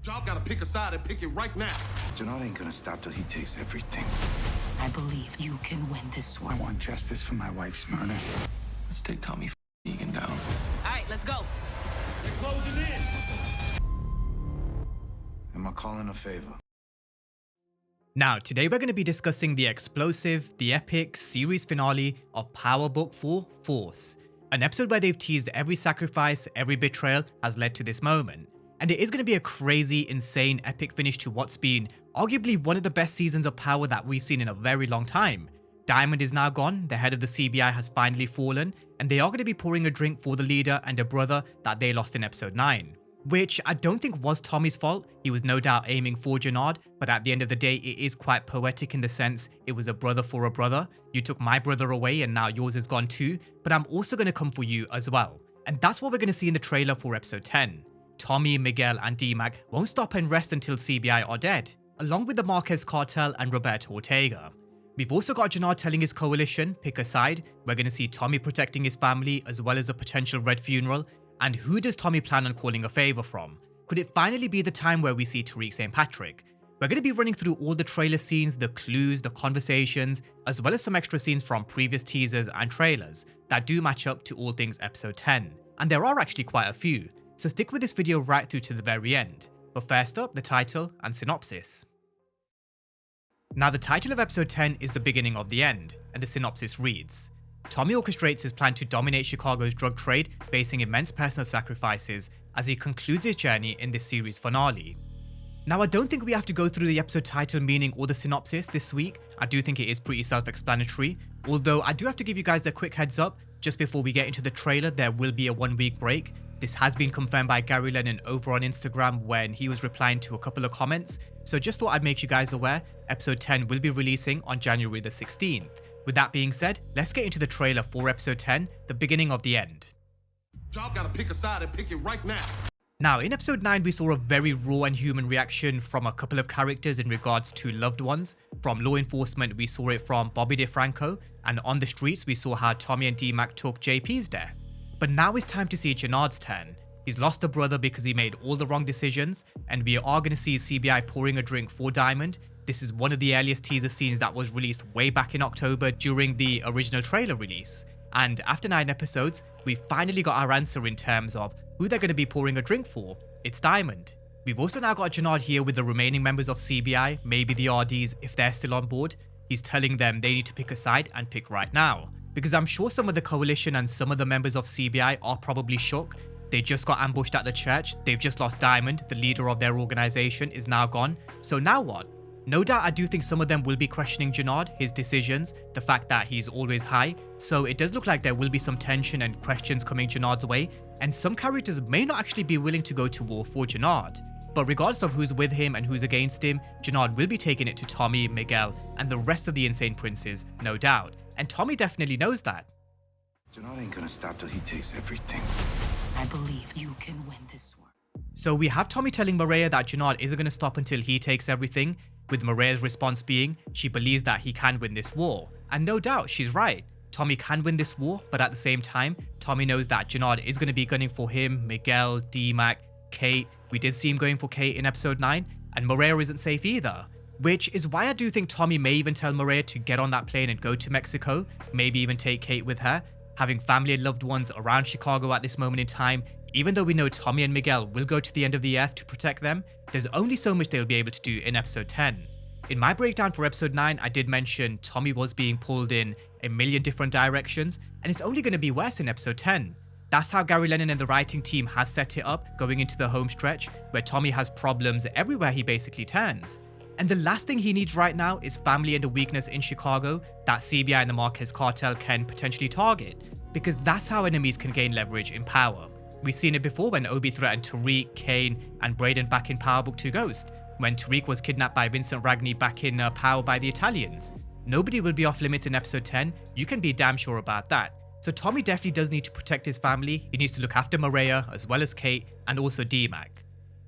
Y'all gotta pick a side and pick it right now. Jinard ain't gonna stop till he takes everything. I believe you can win this one. I want justice for my wife's murder. Let's take Tommy Egan down. All right, let's go. They're closing in. Am I calling a favor? Now, today we're going to be discussing the explosive, the epic series finale of Power Book 4 Force, an episode where they've teased every sacrifice, every betrayal has led to this moment. And it is going to be a crazy, insane, epic finish to what's been arguably one of the best seasons of Power that we've seen in a very long time. Diamond is now gone, the head of the CBI has finally fallen, and they are going to be pouring a drink for the leader and a brother that they lost in episode 9. Which I don't think was Tommy's fault. He was no doubt aiming for Jinard, but at the end of the day it is quite poetic in the sense it was a brother for a brother. You took my brother away and now yours is gone too, but I'm also going to come for you as well. And that's what we're going to see in the trailer for episode 10. Tommy, Miguel and D-Mac won't stop and rest until CBI are dead, along with the Marquez cartel and Roberto Ortega. We've also got Jinard telling his coalition, pick a side. We're going to see Tommy protecting his family as well as a potential red funeral. And who does Tommy plan on calling a favor from? Could it finally be the time where we see Tariq St. Patrick? We're going to be running through all the trailer scenes, the clues, the conversations, as well as some extra scenes from previous teasers and trailers that do match up to all things episode 10. And there are actually quite a few, so stick with this video right through to the very end. But first up, the title and synopsis. Now the title of episode 10 is the beginning of the end, and the synopsis reads: Tommy orchestrates his plan to dominate Chicago's drug trade, facing immense personal sacrifices as he concludes his journey in this series finale. Now I don't think we have to go through the episode title meaning or the synopsis this week. I do think it is pretty self-explanatory, although I do have to give you guys a quick heads up. Just before we get into the trailer, there will be a 1-week break. This has been confirmed by Gary Lennon over on Instagram when he was replying to a couple of comments, so just thought I'd make you guys aware, episode 10 will be releasing on January the 16th. With that being said, let's get into the trailer for episode 10, the beginning of the end. Y'all gotta pick a side and pick it right now. Now, in episode 9, we saw a very raw and human reaction from a couple of characters in regards to loved ones. From law enforcement, we saw it from Bobby DeFranco, and on the streets, we saw how Tommy and D-Mac took JP's death. But now it's time to see Jinard's turn. He's lost a brother because he made all the wrong decisions, and we are going to see CBI pouring a drink for Diamond. This is one of the earliest teaser scenes that was released way back in October during the original trailer release. And after 9 episodes, we finally got our answer in terms of who they're going to be pouring a drink for. It's Diamond. We've also now got Jinard here with the remaining members of CBI, maybe the RDs if they're still on board. He's telling them they need to pick a side and pick right now. Because I'm sure some of the coalition and some of the members of CBI are probably shook. They just got ambushed at the church, they've just lost Diamond, the leader of their organization is now gone. So now what? No doubt I do think some of them will be questioning Jinard, his decisions, the fact that he's always high, so it does look like there will be some tension and questions coming Jinard's way, and some characters may not actually be willing to go to war for Jinard. But regardless of who's with him and who's against him, Jinard will be taking it to Tommy, Miguel, and the rest of the Insane Princes, no doubt. And Tommy definitely knows that. Jinard ain't gonna stop till he takes everything. I believe you can win this one. So we have Tommy telling Maria that Jinard isn't going to stop until he takes everything, with Maria's response being she believes that he can win this war. And no doubt, she's right. Tommy can win this war, but at the same time, Tommy knows that Jinard is going to be gunning for him, Miguel, D-Mac, Kate. We did see him going for Kate in episode 9, and Maria isn't safe either. Which is why I do think Tommy may even tell Maria to get on that plane and go to Mexico, maybe even take Kate with her. Having family and loved ones around Chicago at this moment in time, even though we know Tommy and Miguel will go to the end of the earth to protect them, there's only so much they'll be able to do in episode 10. In my breakdown for episode 9, I did mention Tommy was being pulled in a million different directions, and it's only going to be worse in episode 10. That's how Gary Lennon and the writing team have set it up going into the home stretch, where Tommy has problems everywhere he basically turns. And the last thing he needs right now is family and a weakness in Chicago that CBI and the Marquez cartel can potentially target, because that's how enemies can gain leverage in Power. We've seen it before when Obi threatened Tariq, Kane, and Brayden back in Power Book 2 Ghost, when Tariq was kidnapped by Vincent Ragni back in Power by the Italians. Nobody will be off limits in episode 10, you can be damn sure about that. So Tommy definitely does need to protect his family, he needs to look after Maria as well as Kate and also D-Mac.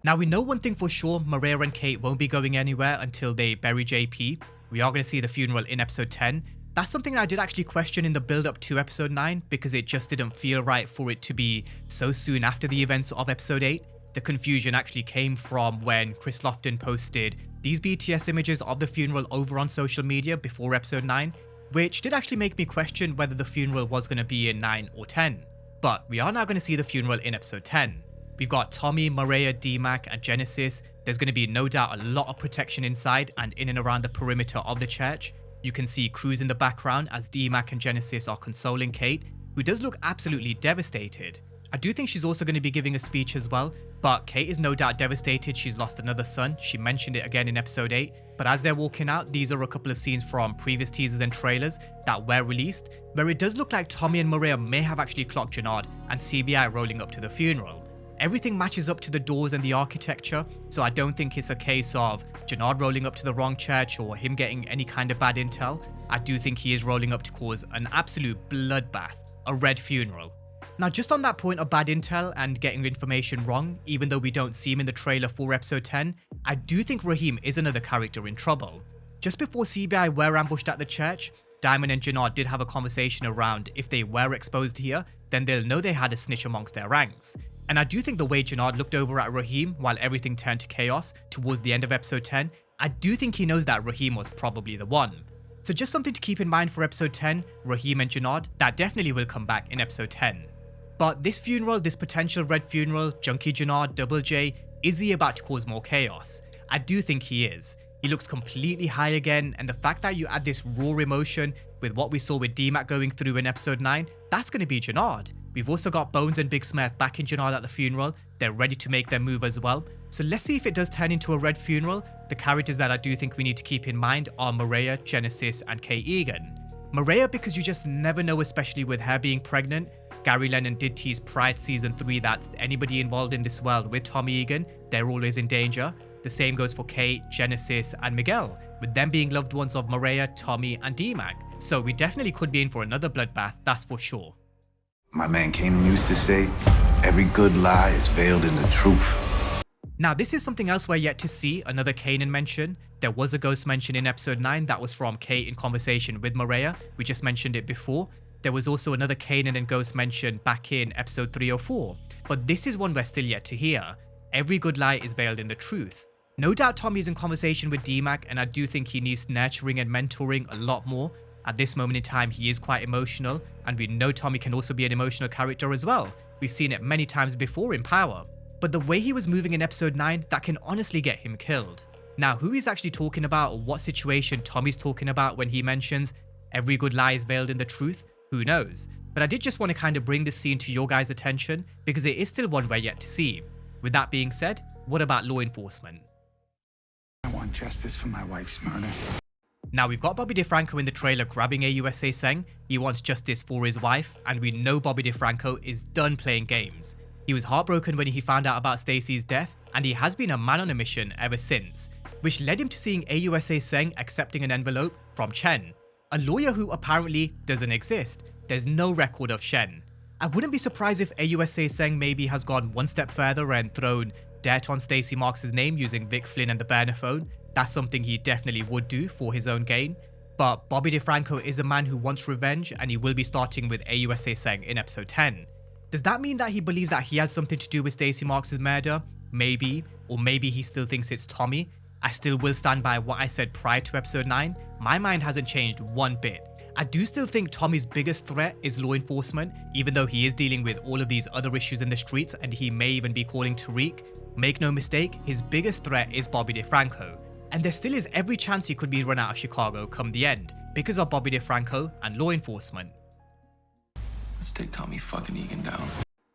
Now we know one thing for sure, Maria and Kate won't be going anywhere until they bury JP. We are going to see the funeral in episode 10. That's something I did actually question in the build up to episode 9 because it just didn't feel right for it to be so soon after the events of episode 8. The confusion actually came from when Chris Lofton posted these BTS images of the funeral over on social media before episode 9, which did actually make me question whether the funeral was going to be in 9 or 10. But we are now going to see the funeral in episode 10. We've got Tommy, Maria, D-Mac and Genesis. There's going to be no doubt a lot of protection inside and in and around the perimeter of the church. You can see crews in the background as D-Mac and Genesis are consoling Kate, who does look absolutely devastated. I do think she's also going to be giving a speech as well, but Kate is no doubt devastated. She's lost another son. She mentioned it again in episode 8. But as they're walking out, these are a couple of scenes from previous teasers and trailers that were released, where it does look like Tommy and Maria may have actually clocked Jinard and CBI rolling up to the funeral. Everything matches up to the doors and the architecture, so I don't think it's a case of Jinard rolling up to the wrong church or him getting any kind of bad intel. I do think he is rolling up to cause an absolute bloodbath, a red funeral. Now, just on that point of bad intel and getting information wrong, even though we don't see him in the trailer for episode 10, I do think Raheem is another character in trouble. Just before CBI were ambushed at the church, Diamond and Jinard did have a conversation around if they were exposed here, then they'll know they had a snitch amongst their ranks. And I do think the way Jinard looked over at Raheem while everything turned to chaos towards the end of episode 10, I do think he knows that Raheem was probably the one. So just something to keep in mind for episode 10, Raheem and Jinard, that definitely will come back in episode 10. But this funeral, this potential red funeral, Junkie Jinard, Double J, is he about to cause more chaos? I do think he is. He looks completely high again, and the fact that you add this raw emotion with what we saw with D-Mac going through in episode 9, that's going to be Jinard. We've also got Bones and Big Smurf back in Jinard at the funeral. They're ready to make their move as well. So let's see if it does turn into a red funeral. The characters that I do think we need to keep in mind are Maria, Genesis, and Kate Egan. Maria, because you just never know, especially with her being pregnant. Gary Lennon did tease prior to season 3 that anybody involved in this world with Tommy Egan, they're always in danger. The same goes for Kate, Genesis, and Miguel, with them being loved ones of Maria, Tommy, and D-Mac. So we definitely could be in for another bloodbath, that's for sure. My man Kanan used to say, every good lie is veiled in the truth. Now, this is something else we're yet to see, another Kanan mention. There was a ghost mention in episode 9 that was from Kate in conversation with Maria. We just mentioned it before. There was also another Kanan and ghost mention back in episode 304. But this is one we're still yet to hear. Every good lie is veiled in the truth. No doubt Tommy's in conversation with D-Mac, and I do think he needs nurturing and mentoring a lot more. At this moment in time, he is quite emotional, and we know Tommy can also be an emotional character as well. We've seen it many times before in Power. But the way he was moving in episode 9, that can honestly get him killed. Now, who he's actually talking about, or what situation Tommy's talking about when he mentions every good lie is veiled in the truth, who knows? But I did just want to kind of bring this scene to your guys' attention, because it is still one we're yet to see. With that being said, what about law enforcement? I want justice for my wife's murder. Now, we've got Bobby DeFranco in the trailer grabbing AUSA Seng. He wants justice for his wife, and we know Bobby DeFranco is done playing games. He was heartbroken when he found out about Stacy's death, and he has been a man on a mission ever since, which led him to seeing AUSA Seng accepting an envelope from Chen, a lawyer who apparently doesn't exist. There's no record of Shen. I wouldn't be surprised if AUSA Seng maybe has gone one step further and thrown dirt on Stacy Marks' name using Vic Flynn and the burner phone. That's something he definitely would do for his own gain. But Bobby DeFranco is a man who wants revenge, and he will be starting with AUSA Seng in episode 10. Does that mean that he believes that he has something to do with Stacy Marks' murder? Maybe. Or maybe he still thinks it's Tommy. I still will stand by what I said prior to episode 9. My mind hasn't changed one bit. I do still think Tommy's biggest threat is law enforcement, even though he is dealing with all of these other issues in the streets and he may even be calling Tariq. Make no mistake, his biggest threat is Bobby DeFranco. And there still is every chance he could be run out of Chicago come the end, because of Bobby DeFranco and law enforcement. Let's take Tommy fucking Egan down.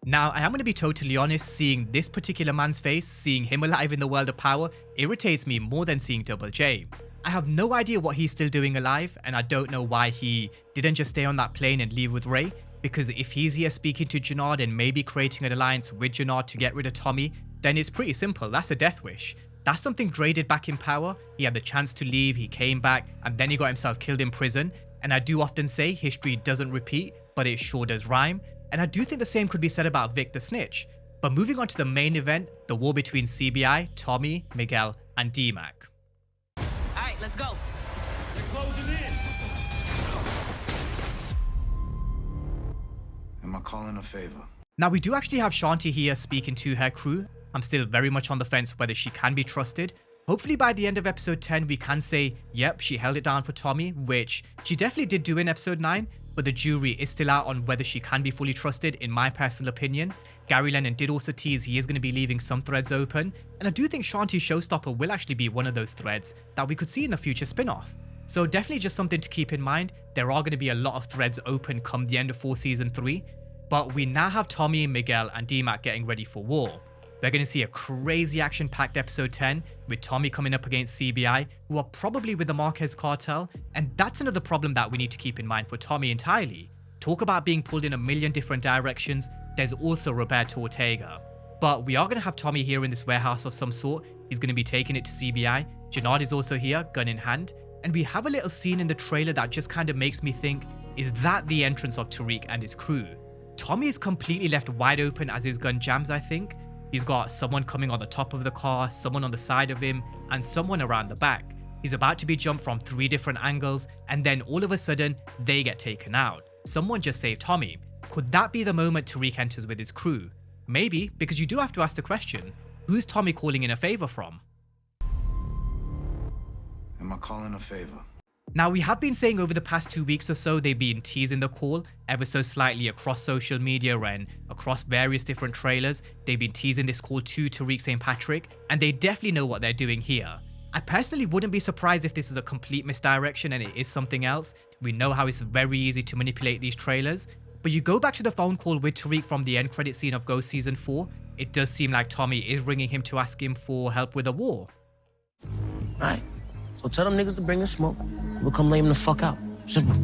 Now, I am going to be totally honest, seeing this particular man's face, seeing him alive in the world of Power, irritates me more than seeing Double J. I have no idea what he's still doing alive, and I don't know why he didn't just stay on that plane and leave with Ray, because if he's here speaking to Jinard and maybe creating an alliance with Jinard to get rid of Tommy, then it's pretty simple, that's a death wish. That's something Dre did back in Power. He had the chance to leave, he came back, and then he got himself killed in prison. And I do often say history doesn't repeat, but it sure does rhyme. And I do think the same could be said about Vic the Snitch. But moving on to the main event, the war between CBI, Tommy, Miguel, and D-Mac. Alright, let's go. They're closing in. Am I calling a favor? Now we do actually have Shanti here speaking to her crew. I'm still very much on the fence whether she can be trusted. Hopefully by the end of episode 10 we can say, yep, she held it down for Tommy, which she definitely did do in episode 9, but the jury is still out on whether she can be fully trusted in my personal opinion. Gary Lennon did also tease he is going to be leaving some threads open, and I do think Shanti's showstopper will actually be one of those threads that we could see in the future spin-off. So definitely just something to keep in mind. There are going to be a lot of threads open come the end of Force Season 3, but we now have Tommy, Miguel and D-Mac getting ready for war. We're going to see a crazy action-packed episode 10 with Tommy coming up against CBI, who are probably with the Marquez cartel, and that's another problem that we need to keep in mind for Tommy entirely. Talk about being pulled in a million different directions, there's also Roberto Ortega. But we are going to have Tommy here in this warehouse of some sort. He's going to be taking it to CBI. Jinard is also here, gun in hand. And we have a little scene in the trailer that just kind of makes me think, is that the entrance of Tariq and his crew? Tommy is completely left wide open as his gun jams, I think. He's got someone coming on the top of the car, someone on the side of him, and someone around the back. He's about to be jumped from 3 different angles, and then all of a sudden, they get taken out. Someone just saved Tommy. Could that be the moment Tariq enters with his crew? Maybe, because you do have to ask the question, who's Tommy calling in a favor from? Am I calling a favor? Now we have been saying over the past 2 weeks or so they've been teasing the call ever so slightly across social media and across various different trailers. They've been teasing this call to Tariq St. Patrick, and they definitely know what they're doing here. I personally wouldn't be surprised if this is a complete misdirection and it is something else. We know how it's very easy to manipulate these trailers, but you go back to the phone call with Tariq from the end credit scene of Ghost Season 4, it does seem like Tommy is ringing him to ask him for help with a war. Alright, so tell them niggas to bring the smoke. We'll come lay him the fuck out. Simple.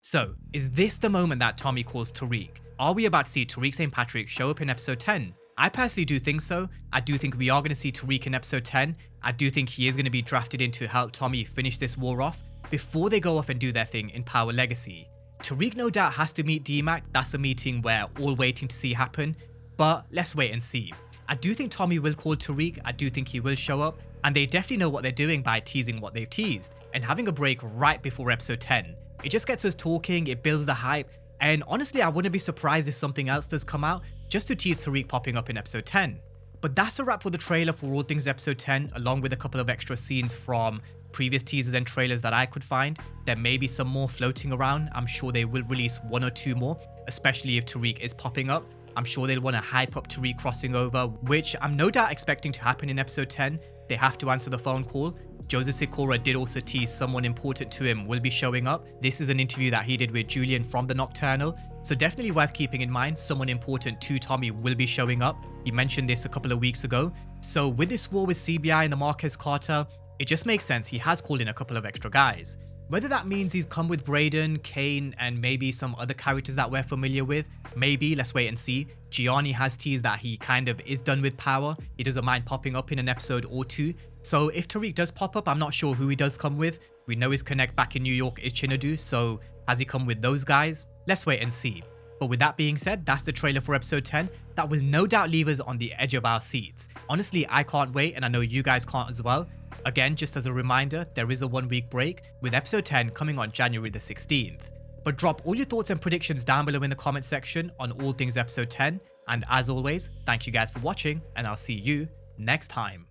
So, is this the moment that Tommy calls Tariq? Are we about to see Tariq St. Patrick show up in episode 10? I personally do think so. I do think we are going to see Tariq in episode 10. I do think he is going to be drafted in to help Tommy finish this war off before they go off and do their thing in Power Legacy. Tariq no doubt has to meet D-Mac. That's a meeting we're all waiting to see happen, but let's wait and see. I do think Tommy will call Tariq. I do think he will show up, and they definitely know what they're doing by teasing what they've teased and having a break right before episode 10. It just gets us talking, it builds the hype, and honestly I wouldn't be surprised if something else does come out just to tease Tariq popping up in episode 10. But that's a wrap for the trailer for all things episode 10, along with a couple of extra scenes from previous teasers and trailers that I could find. There may be some more floating around. I'm sure they will release 1 or 2 more, especially if Tariq is popping up. I'm sure they'll want to hype up Tariq crossing over, which I'm no doubt expecting to happen in episode 10. They have to answer the phone call. Joseph Sikora did also tease someone important to him will be showing up. This is an interview that he did with Julian from the Nocturnal, so definitely worth keeping in mind. Someone important to Tommy will be showing up. He mentioned this a couple of weeks ago. So with this war with CBI and the Marquez cartel, it just makes sense he has called in a couple of extra guys. Whether that means he's come with Brayden, Kane, and maybe some other characters that we're familiar with, maybe, let's wait and see. Gianni has teased that he kind of is done with power. He doesn't mind popping up in an episode or 2. So if Tariq does pop up, I'm not sure who he does come with. We know his connect back in New York is Chinadu, so has he come with those guys? Let's wait and see. But with that being said, that's the trailer for episode 10. That will no doubt leave us on the edge of our seats. Honestly, I can't wait, and I know you guys can't as well. Again, just as a reminder, there is a 1-week break with episode 10 coming on January the 16th. But drop all your thoughts and predictions down below in the comment section on all things episode 10. And as always, thank you guys for watching, and I'll see you next time.